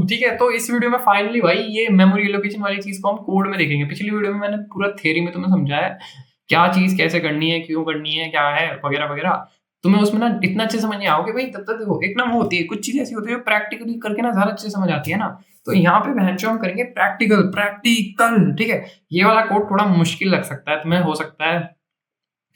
ठीक है। तो इस वीडियो में फाइनली भाई ये मेमोरी एलोकेशन वाली चीज को हम कोड में देखेंगे। पिछली वीडियो में मैंने पूरा थ्योरी में तुम्हें समझाया क्या चीज कैसे करनी है, क्यों करनी है, क्या है वगैरह वगैरह। तुम्हें उसमें ना इतना अच्छे समझ नहीं आओगे भाई, तब तक देखो एक ना वो होती है, कुछ चीजें ऐसी होती है प्रैक्टिकली करके ना ज्यादा अच्छे समझ आती है ना। तो यहाँ पे बहनचोद हम करेंगे प्रैक्टिकल प्रैक्टिकल। ठीक है, ये वाला कोड थोड़ा मुश्किल लग सकता है तुम्हें, हो सकता है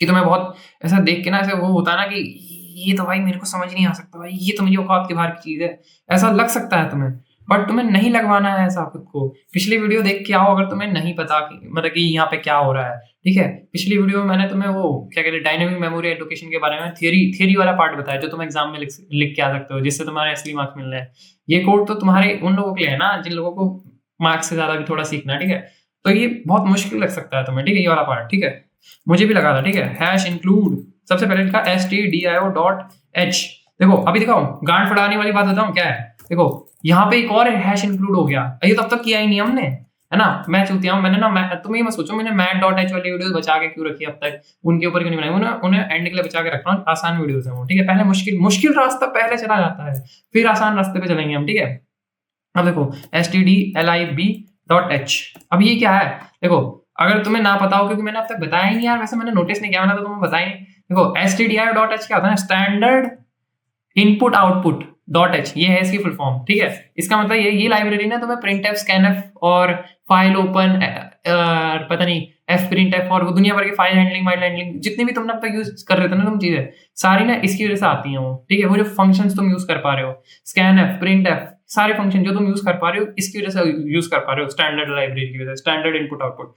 कि तुम्हें बहुत ऐसा देख के ना ऐसे वो होता है ना कि ये तो भाई मेरे को समझ नहीं आ सकता, भाई ये तो मेरी औकात के बाहर की चीज है, ऐसा लग सकता है तुम्हें। बट तुम्हें नहीं लगवाना है ऐसा खुद को। पिछली वीडियो देख के आओ अगर तुम्हें नहीं पता कि मतलब कि यहाँ पे क्या हो रहा है। ठीक है, पिछली वीडियो में मैंने तुम्हें वो क्या कहते हैं डायनेमिक मेमोरी एलोकेशन के बारे में थ्योरी वाला पार्ट बताया, जो तुम एग्जाम में लिख के आ सकते हो, जिससे तुम्हारे असली मार्क्स मिल रहे हैं। ये कोड तो तुम्हारे उन लोगों के लिए है ना जिन लोगों को मार्क्स से ज्यादा भी थोड़ा सीखना है। ठीक है, तो ये बहुत मुश्किल लग सकता है तुम्हें। ठीक है, ये वाला पार्ट ठीक है, मुझे भी लगा था। ठीक है, हैश इंक्लूड सबसे पहले लिखा stdio.h। देखो अभी दिखाओ, गांड फड़ाने वाली बात बताऊं क्या है। देखो यहाँ पे एक और हैश इंक्लूड हो गया, ये तब तक किया ही नहीं हमने, है ना। मैं चूतिया हूं, मैंने ना तुम ये मत सोचो मैंने मैट.h वाली वीडियोस बचा के क्यों रखी अब तक, उनके ऊपर क्यों नहीं बनाई, उन्हें एंड के लिए बचा के रखना। आसान वीडियोस है वो। ठीक है, पहले मुश्किल रास्ता पहले चला जाता है, फिर आसान रास्ते पे चलेंगे हम। ठीक है, अब देखो stdlib.h। अब ये क्या है देखो, अगर तुम्हें ना पता हो, क्योंकि मैंने अब तक बताया ही नहीं यार, वैसे मैंने नोटिस नहीं किया, मैंने तो तुम्हें बताया नहीं। देखो stdio.h क्या होता है, standard input output dot H, ये है इसकी फुल फॉर्म। ठीक है, इसका मतलब ये लाइब्रेरी ना तुम्हें printf scanf और फाइल ओपन पता नहीं fprintf और वो दुनिया भर की फाइल हैंडलिंग वाइल हैंडलिंग जितनी भी तुमने अब तक यूज कर रहे थे ना तुम चीजें, सारी ना इसकी वजह से आती हैं वो। ठीक है, वो जो फंक्शंस तुम यूज कर पा रहे हो, scanf printf, सारे फंक्शन जो तुम यूज कर पा रहे हो इसकी वजह से यूज कर पा रहे हो, स्टैंडर्ड लाइब्रेरी की वजह से, स्टैंडर्ड इनपुट आउटपुट।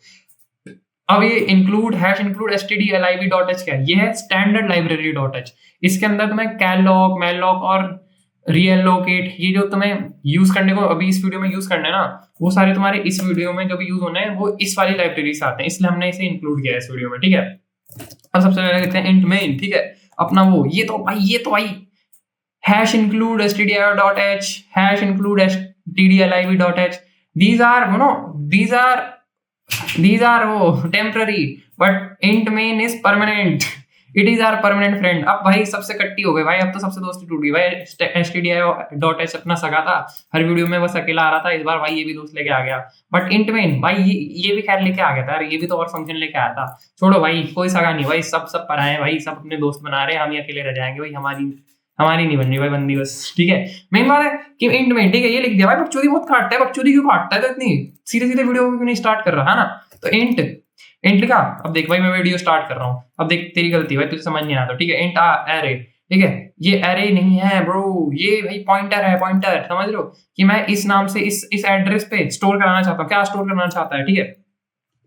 अब ये इंक्लूड हैश इंक्लूड stdlib.h क्या है, ये है स्टैंडर्ड लाइब्रेरी डॉट एच। इसके अंदर तुम्हें कैलॉक मैलॉक और रीएलोकेट, ये जो तुम्हें यूज करने को अभी इस वीडियो में यूज करना है ना, वो सारे तुम्हारे इस वीडियो में जो भी यूज होने हैं वो इस वाली लाइब्रेरी से आते हैं, इसलिए हमने इसे इंक्लूड किया है इस वीडियो में। ठीक है, अब सबसे पहले कहते हैं इंट मेन। ठीक है, अपना वो ये तो भाई hash include stdio.h, hash include stdlib.h, these are वो temporary, but int main is permanent, it is our permanent friend. अब भाई सबसे कट्टी हो गई भाई, अब तो सबसे दोस्ती टूट गई भाई। stdio.h अपना सगा था, हर वीडियो में बस अकेला आ रहा था, इस बार भाई ये भी दोस्त लेके आ गया। बट इंट मेन भाई ये भी खैर लेके आ गया था, ये भी तो और फंक्शन लेके आया था। छोड़ो भाई, कोई सगा नहीं भाई, सब पराए हैं भाई, सब अपने दोस्त बना रहे हैं, हम ही अकेले रह जाएंगे भाई, हमारी नहीं बन रही भाई बंदी बस। ठीक है, मेन बात है कि इंट में ठीक है ये लिख दिया भाई, बकचोदी बहुत काटता है, बकचोदी क्यों काटता है तो इतनी सीधे वीडियो क्यों नहीं स्टार्ट कर रहा है ना। तो इंट लिखा, अब देख भाई मैं वीडियो स्टार्ट कर रहा हूँ, अब देख तेरी गलती भाई, तुझे समझ नहीं आता। ठीक है, इंट एरे, ठीक है, ये एरे नहीं है ब्रो, ये भाई पॉइंटर है, पॉइंटर, समझ लो कि मैं इस नाम से इस एड्रेस पे स्टोर कराना चाहता हूँ। क्या स्टोर करना चाहता है, ठीक है,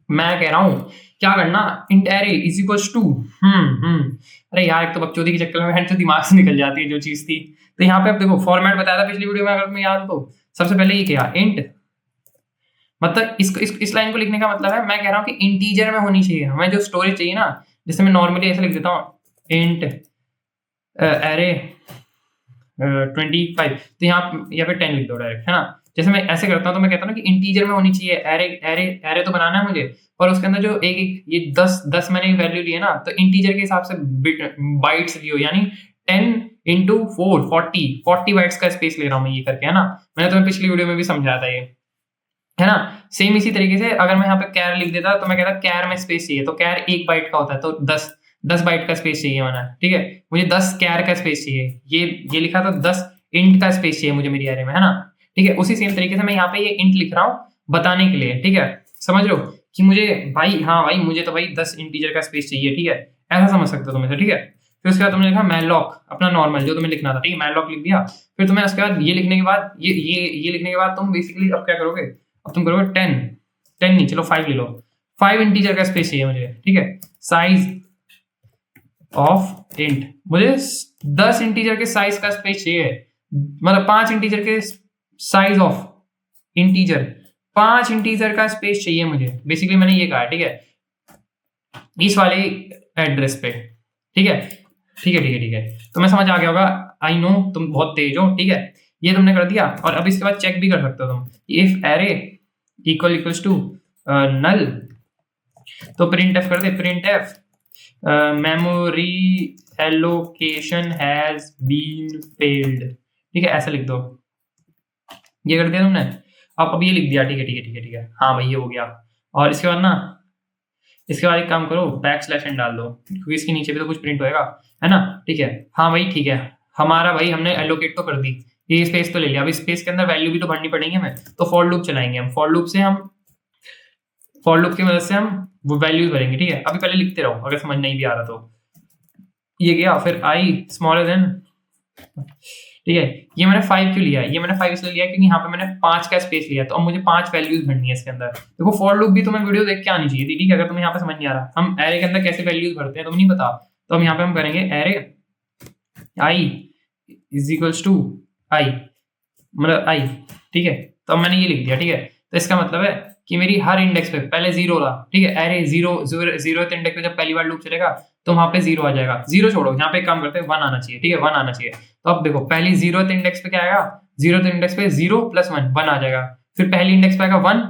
मैं कह रहा हूँ क्या करना, int array is equals to अरे यार एक तो बकचोदी के चक्कर में तो दिमाग से निकल जाती है जो चीज थी। तो यहाँ पे अब देखो फॉर्मेट बताया था पिछली वीडियो में, अगर तुम्हें याद हो तो सबसे पहले ये क्या इंट, मतलब इस लाइन को लिखने का मतलब है, मैं कह रहा हूँ कि इंटीजर में होनी चाहिए, हमें जो स्टोरेज चाहिए ना, जैसे मैं नॉर्मली ऐसे लिख देता हूँ इंट एरे 25, तो यहाँ पे 10 लिख दो डायरेक्ट, है ना। जैसे मैं ऐसे करता हूँ तो मैं कहता हूँ ना कि इंटीजर में होनी चाहिए, एरे तो बनाना है मुझे, और उसके अंदर जो एक ये 10 मैंने वैल्यू ली है ना, तो इंटीजर के हिसाब से बाइट्स लियो, यानी 10 इंटू 4 40 बाइट्स का स्पेस ले रहा हूँ मैं ये करके, है ना। मैंने तुम्हें पिछली वीडियो में भी समझाया था ये, है ना। सेम इसी तरीके से अगर मैं यहाँ पे कैर लिख देता तो मैं कहता कैर में स्पेस चाहिए, तो कैर 1 बाइट का होता है, तो 10 बाइट का स्पेस चाहिए मैंने। ठीक है, मुझे 10 कैर का स्पेस चाहिए, ये लिखा था 10 इंट का स्पेस चाहिए मुझे मेरी एरे में, है ना। ठीक है, उसी सेम तरीके से मैं यहाँ पे ये इंट लिख रहा हूँ बताने के लिए। ठीक है, समझ लो कि मुझे भाई, हाँ भाई मुझे तो भाई 10 इंटीजर का स्पेस चाहिए। ठीक है, ऐसा समझ सकते हो तुम इसे। ठीक है, फिर उसके बाद तुमने लिखा मैलॉक, अपना नॉर्मल जो तुम्हें लिखना था, ठीक है, मैलॉक लिख दिया। फिर तुम्हें उसके बाद ये लिखने के बाद ये लिखने के बाद तुम बेसिकली अब क्या करोगे, अब तुम करोगे 10 नहीं, चलो 5 ले लो, 5 इंटीजर का स्पेस चाहिए मुझे। ठीक है, साइज ऑफ इंट, मुझे 10 इंटीजर के साइज का स्पेस चाहिए, मतलब 5 इंटीजर के साइज ऑफ इंटीजर, 5 इंटीजर का स्पेस चाहिए मुझे, बेसिकली मैंने ये कहा है। ठीक है, इस वाले एड्रेस पे। ठीक है, तो मैं समझ आ गया होगा, आई नो तुम बहुत तेज हो। ठीक है, ये तुमने कर दिया, और अब इसके बाद चेक भी कर सकते हो तुम, if array equals to null, तो प्रिंट एफ कर दे, print f memory allocation has been failed. ठीक है, ऐसा लिख दो, ये कर दिया तुमने। अब ये लिख दिया, ठीक है ठीक है ठीक है ठीक है, हाँ भाई ये हो गया। और इसके बाद ना, इसके बाद एक काम करो, बैकस्लैश n डाल दो, क्योंकि इसके नीचे भी तो कुछ प्रिंट होएगा, है ना। ठीक है, हाँ भाई ठीक है, हमारा भाई हमने एलोकेट तो कर दी, ये स्पेस तो ले लिया। अब स्पेस के अंदर वैल्यू भी तो भरनी पड़ेगी हमें, तो फॉर लूप चलाएंगे हम। फॉर लूप की मदद से हम वो वैल्यूज भरेंगे, ठीक है। अभी पहले लिखते रहो, अगर समझ नहीं भी आ रहा तो। ये गया, फिर i स्मॉलर देन, ठीक है। ये मैंने 5 क्यों लिया है, ये मैंने 5 इसलिए लिया क्योंकि यहाँ पे मैंने 5 का स्पेस लिया, तो अब मुझे 5 वैल्यूज भरनी है इसके अंदर। देखो फॉर लूप भी तुम्हें वीडियो देख के आनी चाहिए थी, ठीक है। अगर तुम्हें यहाँ पे समझ नहीं आ रहा हम एरे के अंदर कैसे वैल्यूज भरते हैं तुम्हें नहीं पता, तो हम यहाँ पे हम करेंगे array i is equals to i, मतलब i, ठीक है। तो अब मैंने ये लिख दिया, ठीक है। तो इसका मतलब है कि मेरी हर इंडेक्स पे पहले 0 रहा, ठीक है। एरे 0th इंडेक्स पे जब पहली बार लूप चलेगा तो वहां पे 0 आ जाएगा। 0 छोड़ो, यहाँ पे एक काम करते हैं, 1 आना चाहिए, ठीक है, 1 आना चाहिए। तो अब देखो पहली 0th इंडेक्स पे क्या आएगा, 0th इंडेक्स पे 0 + 1 1 आ जाएगा। फिर पहली इंडेक्स पे आएगा 1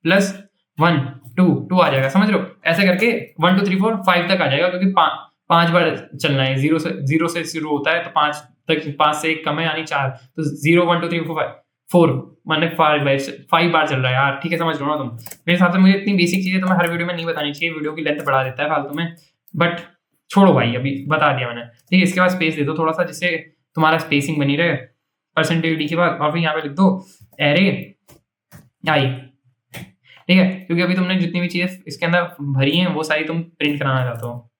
+ 1 2 आ जाएगा, समझ रहे हो। ऐसे करके 1 2 3 4 5 तक आ जाएगा, क्योंकि 5 बार चलना है। 0 से शुरू होता है तो 5 तक, 5 से 1 कम है यानी 4, तो 0 1 2 3 4 4 मैंने 5 बार चल रहा है यार, ठीक है, समझ लो ना तुम। मेरे हिसाब से मुझे इतनी बेसिक चीजें तुम्हें हर वीडियो में नहीं बतानी चाहिए, वीडियो की लेंथ बढ़ा देता है फालतू में, बट छोड़ो भाई, अभी बता दिया मैंने, ठीक है। इसके बाद स्पेस दे दो थोड़ा सा, जिससे तुम्हारा स्पेसिंग बनी रहे, %d के बाद, और फिर यहाँ पे लिख दो एरे i, ठीक है। क्योंकि अभी तुमने जितनी भी चीजें इसके अंदर भरी हैं वो सारी तुम प्रिंट कराना चाहते हो,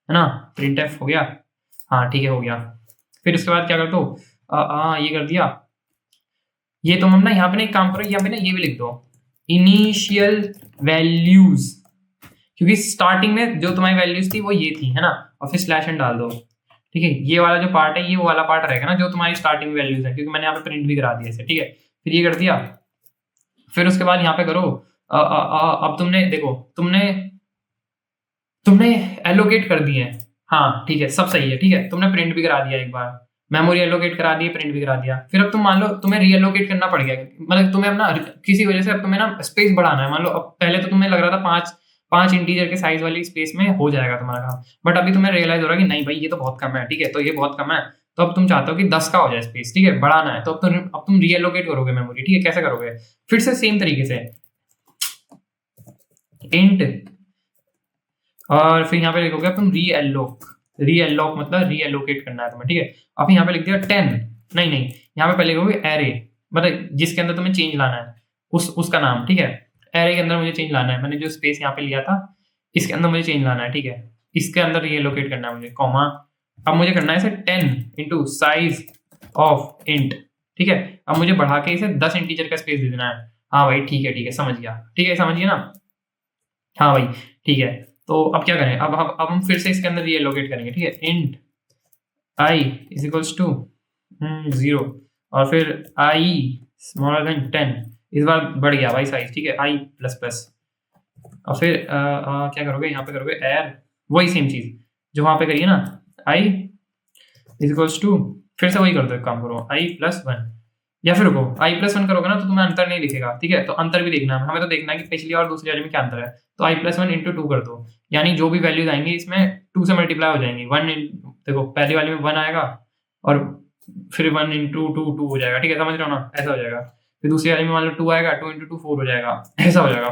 है ना। प्रिंट एफ हो गया, हाँ ठीक है हो गया। फिर उसके बाद क्या कर दो, ये कर दिया। ये तुम हम ना यहाँ पे ना एक काम करो, यहाँ पे ना ये भी लिख दो इनिशियल वैल्यूज, क्योंकि स्टार्टिंग में जो तुम्हारी वैल्यूज थी वो ये थी, है ना। और फिर /n डाल दो, ठीक है। ये वाला जो पार्ट है ये वो वाला पार्ट रहेगा ना जो तुम्हारी स्टार्टिंग वैल्यूज है, क्योंकि मैंने यहाँ पे प्रिंट भी करा दिया इसे, ठीक है। फिर ये कर दिया। फिर उसके बाद यहाँ पे करो, अब तुमने देखो, तुमने एलोकेट कर दिए हैं, हाँ ठीक है, सब सही है, ठीक है। तुमने प्रिंट भी करा दिया एक बार, मेमोरी एलोकेट करा दी, प्रिंट भी करा दिया। फिर अब तुम मान लो तुम्हें रीएलोकेट करना पड़ गया, मतलब तुम्हें अब ना किसी वजह से अब तुम्हें ना स्पेस बढ़ाना है। मान लो अब पहले तो तुम्हें लग रहा था 5 इंटीजर के साइज वाली स्पेस में हो जाएगा तुम्हारा काम, बट अभी तुम्हें रियलाइज हो रहा है कि नहीं भाई ये तो बहुत कम है, ठीक है। तो ये बहुत कम है, तो अब तुम चाहते हो कि 10 का हो जाए स्पेस, ठीक है, बढ़ाना है। तो अब तुम रीएलोकेट करोगे मेमोरी, ठीक है। कैसे करोगे, फिर से सेम तरीके से इंट, और फिर यहाँ पे लिखोगे तुम रीएलोक मतलब रीएलोकेट करना है तुम्हें, ठीक है। अब यहाँ पे लिख दिया 10, नहीं यहाँ पे पहले लिखोगे एरे, मतलब जिसके अंदर तुम्हें चेंज लाना है उसका नाम, ठीक है। एरे के अंदर मुझे चेंज लाना है, मैंने जो स्पेस यहाँ पे लिया था इसके अंदर मुझे चेंज लाना है, ठीक है। इसके अंदर रीएलोकेट करना है मुझे, कॉमा। अब मुझे करना है इसे 10 × साइज ऑफ इंट, ठीक है। अब मुझे बढ़ा के इसे 10 इंटीजर का स्पेस दे देना है। हाँ भाई ठीक है समझ गया, ठीक है, समझिए ना, हाँ भाई ठीक है। तो अब क्या करें, अब हम फिर से इसके अंदर रीएलोकेट करेंगे, ठीक है। Int i is equals to 0, और फिर i स्मॉलर देन 10, इस बार बढ़ गया भाई साइज, ठीक है, i ++। और फिर क्या करोगे, यहाँ पे करोगे एर, वही सेम चीज जो वहां पे करिए ना, i इज इक्वल्स टू, फिर से वही कर दो, एक काम करो i +1, या फिर रुको i+1 करोगे ना तो तुम्हें अंतर नहीं दिखेगा, ठीक है। तो अंतर भी देखना है हमें, तो देखना है कि पिछली और दूसरी वाले में क्या अंतर है। तो i+1 × 2 कर दो, यानी जो भी वैल्यूज आएंगी इसमें 2 से मल्टीप्लाई हो जाएंगी। देखो पहली वाले में 1 आएगा और फिर 1 × 2 2 हो जाएगा, ठीक है, समझ रहे हो ना, ऐसा हो जाएगा। फिर दूसरी वाले में मान लो 2 आएगा, 2 × 2 4 हो जाएगा, ऐसा हो जाएगा।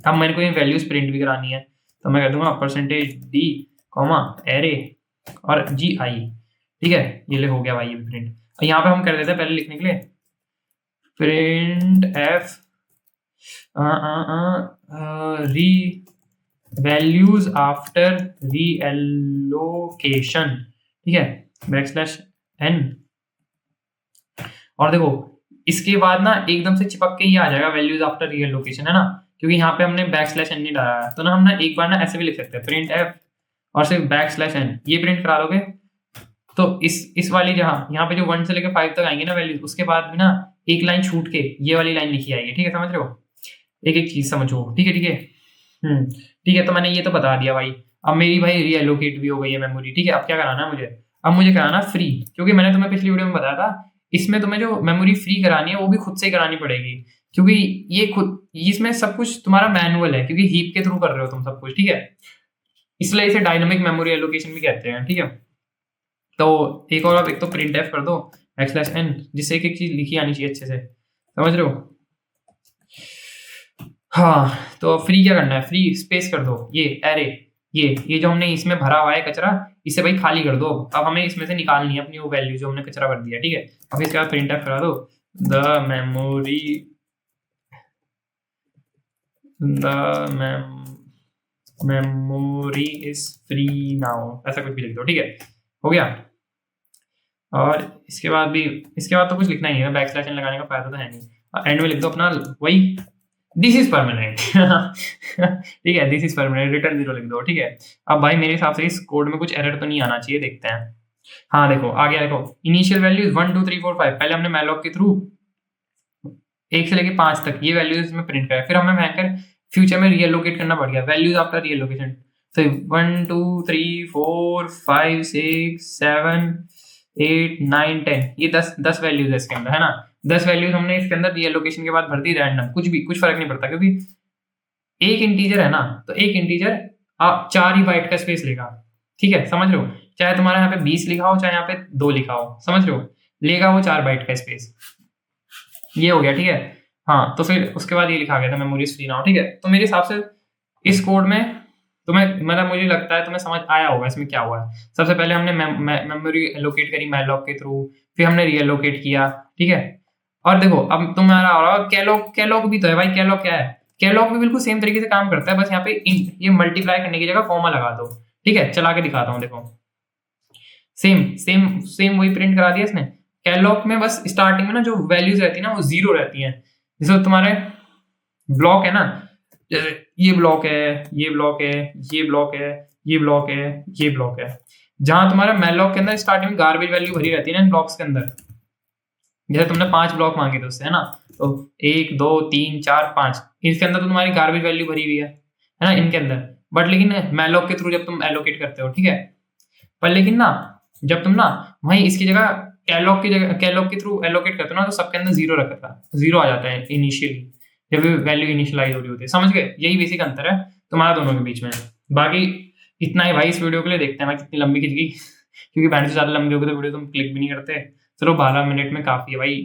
अब मेरे को ये वैल्यूज प्रिंट भी करानी है, तो मैं कह दूंगा %d, एरे और gi, ठीक है। ये ले हो गया भाई ये प्रिंट। यहाँ पे हम कर देते हैं पहले लिखने के लिए प्रिंट एफ री वैल्यूज आफ्टर रीएलोकेशन, ठीक है, \n। और देखो इसके बाद ना एकदम से चिपक के ही आ जाएगा वैल्यूज आफ्टर रीएलोकेशन, है ना, क्योंकि यहाँ पे हमने \n नहीं डाला है। तो ना हम ना एक बार ना ऐसे भी लिख सकते हैं प्रिंट एफ और सिर्फ \n, ये प्रिंट करा लोगे तो इस वाली यहाँ पे जो 1 से लेकर 5 तक आएंगे ना वैल्यूज, उसके बाद भी ना एक लाइन छूट के ये वाली लाइन लिखी आएगी, ठीक है, समझ रहे हो। एक चीज समझो, ठीक है ठीक है। तो मैंने ये तो बता दिया भाई। अब मेरी भाई रीएलोकेट भी हो गई है मेमोरी, ठीक है। अब क्या कराना है मुझे, अब मुझे कराना फ्री, क्योंकि मैंने तुम्हें पिछली वीडियो में बताया था इसमें तुम्हें जो मेमोरी फ्री करानी है वो भी खुद से ही करानी पड़ेगी, क्योंकि ये खुद इसमें सब कुछ तुम्हारा मैनुअल है, क्योंकि हीप के थ्रू कर रहे हो तुम सब कुछ, ठीक है। इसलिए इसे डायनामिक मेमोरी एलोकेशन भी कहते हैं, ठीक है। तो एक और आप एक तो प्रिंट एफ कर दो \n, जिससे एक चीज लिखी आनी चाहिए अच्छे से। समझ रहे हो? हाँ, तो फ्री क्या करना है, फ्री स्पेस कर दो, ये एरे, ये जो हमने इसमें भरा हुआ है कचरा, इसे भाई खाली कर दो। अब हमें इसमें से निकालनी है अपनी वो वैल्यू जो हमने कचरा भर दिया, ठीक है। अब इसके बाद प्रिंटफ करा दो, the memory is free now, ऐसा कुछ भी लिख दो, ठीक है, हो गया। और इसके बाद तो कुछ लिखना ही है, बैक स्लैश लगाने का फायदा तो है नहीं। एंड में लिख दो अपना वही, दिस इज परमानेंट। ठीक है, दिस इज परमानेंट, रिटर्न 0 लिख दो, ठीक है। अब भाई मेरे हिसाब से इस कोड में कुछ एरर तो नहीं आना चाहिए, देखते हैं। हाँ देखो आ गया, देखो इनिशियल वैल्यूज 1 2 3 4 5, पहले हमने मैलॉक के थ्रू 1 से लेके 5 तक ये वैल्यूज इसमें प्रिंट करा, फिर हमें भयंकर फ्यूचर में रीएलोकेट करना पड़ गया, वैल्यूज आफ्टर रीएलोकेशन। तो 1 2 3 4 5 6 7 8 9 10, ये 10 वैल्यूज है इसके अंदर, है ना। 10 वैल्यूज हमने इसके अंदर रीएलोकेशन के बाद भर दी रैंडम, कुछ फर्क नहीं पड़ता, क्योंकि एक इंटीजर है ना, तो एक इंटीजर 4 ही बाइट का स्पेस लेगा, ठीक है, समझ रहे हो। चाहे तुम्हारा यहाँ पे 20 लिखा हो, चाहे यहाँ पे 2 लिखा हो, समझ रहे हो, लेगा वो 4 बाइट का स्पेस। ये हो गया, ठीक है। हाँ, तो फिर उसके बाद ये लिखा गया था मेमोरी फ्री नाउ, ठीक है। तो मेरे हिसाब से इस कोड में तुम्हें, मतलब मुझे लगता है तुम्हें समझ आया होगा इसमें क्या हुआ है। सबसे पहले हमने मेमोरी एलोकेट करी मैलॉक के थ्रू, फिर हमने रीएलोकेट किया, ठीक है। और देखो अब तुम्हारा हो रहा कैलॉग भी तो है भाई। कैलॉग क्या है, कैलॉग भी बिल्कुल सेम तरीके से काम करता है, बस यहाँ पे ये मल्टीप्लाई करने की जगह कॉमा लगा दो, ठीक है। चला के दिखाता हूँ, देखो सेम सेम सेम वही प्रिंट करा दिया इसने। कैलॉग में बस स्टार्टिंग में ना जो वैल्यूज रहती है ना वो 0 रहती हैं। जैसे तुम्हारे ब्लॉक है ना, जैसे ये ब्लॉक है, ये ब्लॉक है, ये ब्लॉक है, ये ब्लॉक है, ये ब्लॉक है, जहां तुम्हारा मैलॉक के अंदर स्टार्टिंग में गार्बेज वैल्यू भरी रहती है ना इन ब्लॉक्स के अंदर। जैसे तुमने 5 ब्लॉक मांगे थे उससे, है ना, तो 1 2 3 4 5, इसके अंदर तो तुम्हारी गार्बेज वैल्यू भरी हुई है ना इनके अंदर। बट लेकिन मैलॉक के थ्रू जब तुम एलोकेट करते हो, ठीक है, पर लेकिन ना जब तुम ना वहीं इसकी जगह कैलॉग के थ्रू एलोकेट करते हो ना, तो सबके अंदर 0 रखता है, 0 आ जाता है इनिशियली जब वैल्यू इनिशियलाइज हो रही होती है, समझ गए। यही बेसिक अंतर है तुम्हारा दोनों के बीच में। बाकी इतना ही भाई इस वीडियो के लिए, देखते हैं मैं कितनी लंबी खिंच गई, क्योंकि 65 से ज्यादा लंबी होगी तो वीडियो तुम क्लिक भी नहीं करते। चलो 12 मिनट में काफी है भाई।